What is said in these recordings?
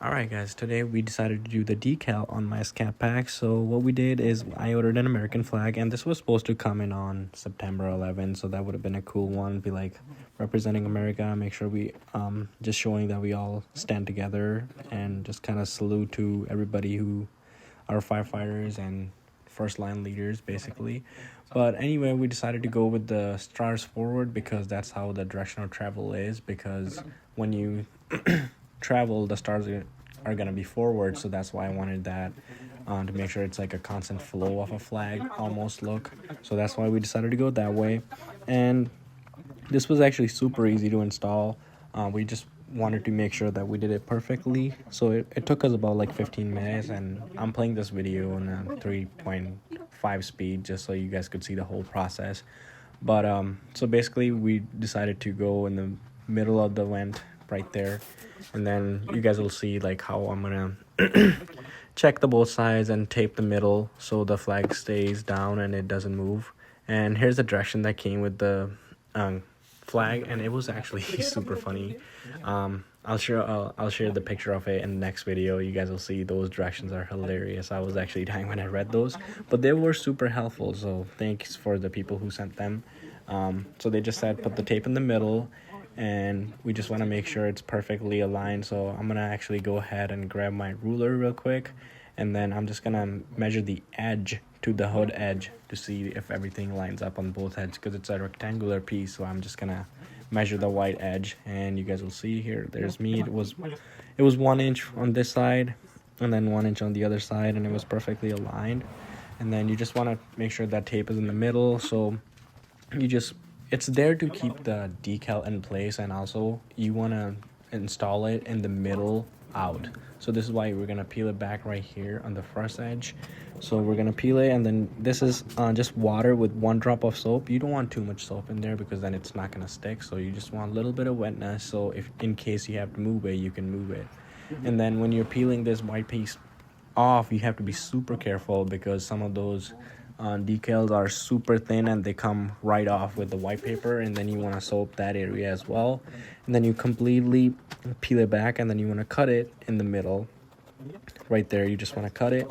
Alright guys, today we decided to do the decal on my Scatpack. So what we did is I ordered an American flag, and this was supposed to come in on September 11th, so that would have been a cool one, be like representing America, make sure we just showing that we all stand together and just kind of salute to everybody who are firefighters and first line leaders basically. But anyway, we decided to go with the stars forward because that's how the direction of travel is, because when you travel, the stars are gonna be forward, so that's why I wanted that to make sure it's like a constant flow of a flag almost look. So that's why we decided to go that way, and this was actually super easy to install. We just wanted to make sure that we did it perfectly, so it took us about like 15 minutes, and I'm playing this video on a 3.5 speed just so you guys could see the whole process. But so basically we decided to go in the middle of the vent right there, and then you guys will see like how I'm gonna check the both sides and tape the middle so the flag stays down and it doesn't move. And here's the direction that came with the flag, and it was actually super funny. I'll share the picture of it in the next video. You guys will see those directions are hilarious. I was actually dying when I read those, but they were super helpful, so thanks for the people who sent them. So they just said put the tape in the middle, and we just want to make sure it's perfectly aligned. So I'm gonna actually go ahead and grab my ruler real quick, and then I'm just gonna measure the edge to the hood edge to see if everything lines up on both edges, because it's a rectangular piece. So I'm just gonna measure the white edge, and you guys will see here there's me. It was 1 inch on this side and then 1 inch on the other side, and it was perfectly aligned. And then you just want to make sure that tape is in the middle, so it's there to keep the decal in place, and also you want to install it in the middle out. So this is why we're gonna peel it back right here on the first edge. So we're gonna peel it, and then this is just water with 1 drop of soap. You don't want too much soap in there because then it's not gonna stick, so you just want a little bit of wetness, so if in case you have to move it, you can move it. And then when you're peeling this white piece off, you have to be super careful because some of those decals are super thin and they come right off with the white paper, and then you want to soap that area as well. And then you completely peel it back, and then you want to cut it in the middle right there. You just want to cut it,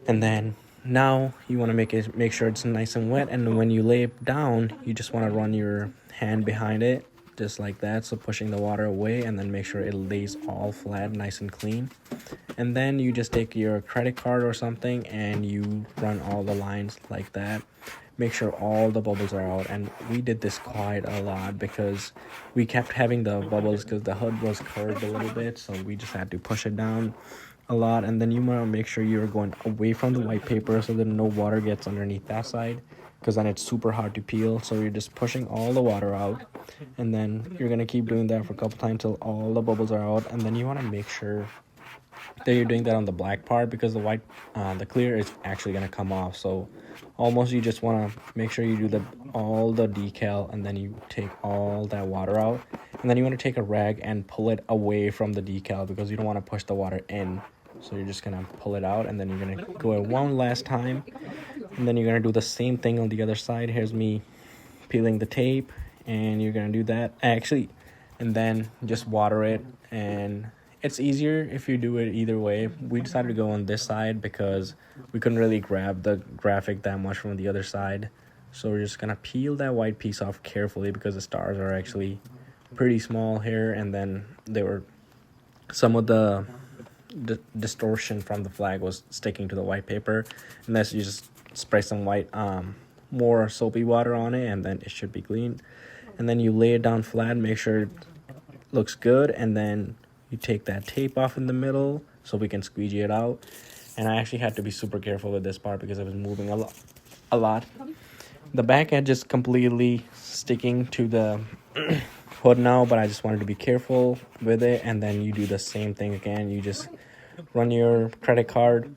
and then now you want to make sure it's nice and wet. And when you lay it down, you just want to run your hand behind it just like that, so pushing the water away, and then make sure it lays all flat, nice and clean. And then you just take your credit card or something and you run all the lines like that. Make sure all the bubbles are out, and we did this quite a lot because we kept having the bubbles because the hood was curved a little bit, so we just had to push it down a lot. And then you want to make sure you're going away from the white paper so that no water gets underneath that side, because then it's super hard to peel. So you're just pushing all the water out, and then you're gonna keep doing that for a couple times till all the bubbles are out. And then you want to make sure that you're doing that on the black part, because the white the clear is actually going to come off. So almost you just want to make sure you do all the decal, and then you take all that water out, and then you want to take a rag and pull it away from the decal because you don't want to push the water in. So you're just going to pull it out, and then you're going to go one last time, and then you're going to do the same thing on the other side. Here's me peeling the tape, and you're going to do that actually, and then just water it. And it's easier if you do it either way. We decided to go on this side because we couldn't really grab the graphic that much from the other side. So we're just gonna peel that white piece off carefully because the stars are actually pretty small here, and then some of the distortion from the flag was sticking to the white paper. And then you just spray some white more soapy water on it, and then it should be clean. And then you lay it down flat, make sure it looks good, and then you take that tape off in the middle so we can squeegee it out. And I actually had to be super careful with this part because it was moving a lot. The back edge is completely sticking to the hood now, but I just wanted to be careful with it. And then you do the same thing again. You just run your credit card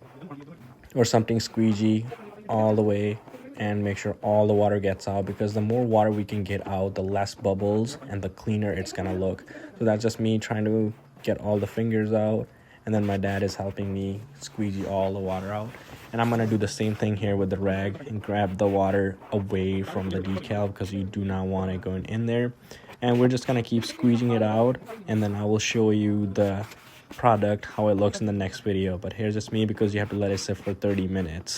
or something squeegee all the way and make sure all the water gets out, because the more water we can get out, the less bubbles and the cleaner it's gonna look. So that's just me trying to get all the fingers out, and then my dad is helping me squeegee all the water out. And I'm gonna do the same thing here with the rag and grab the water away from the decal because you do not want it going in there. And we're just gonna keep squeezing it out, and then I will show you the product, how it looks in the next video. But here's just me because you have to let it sit for 30 minutes.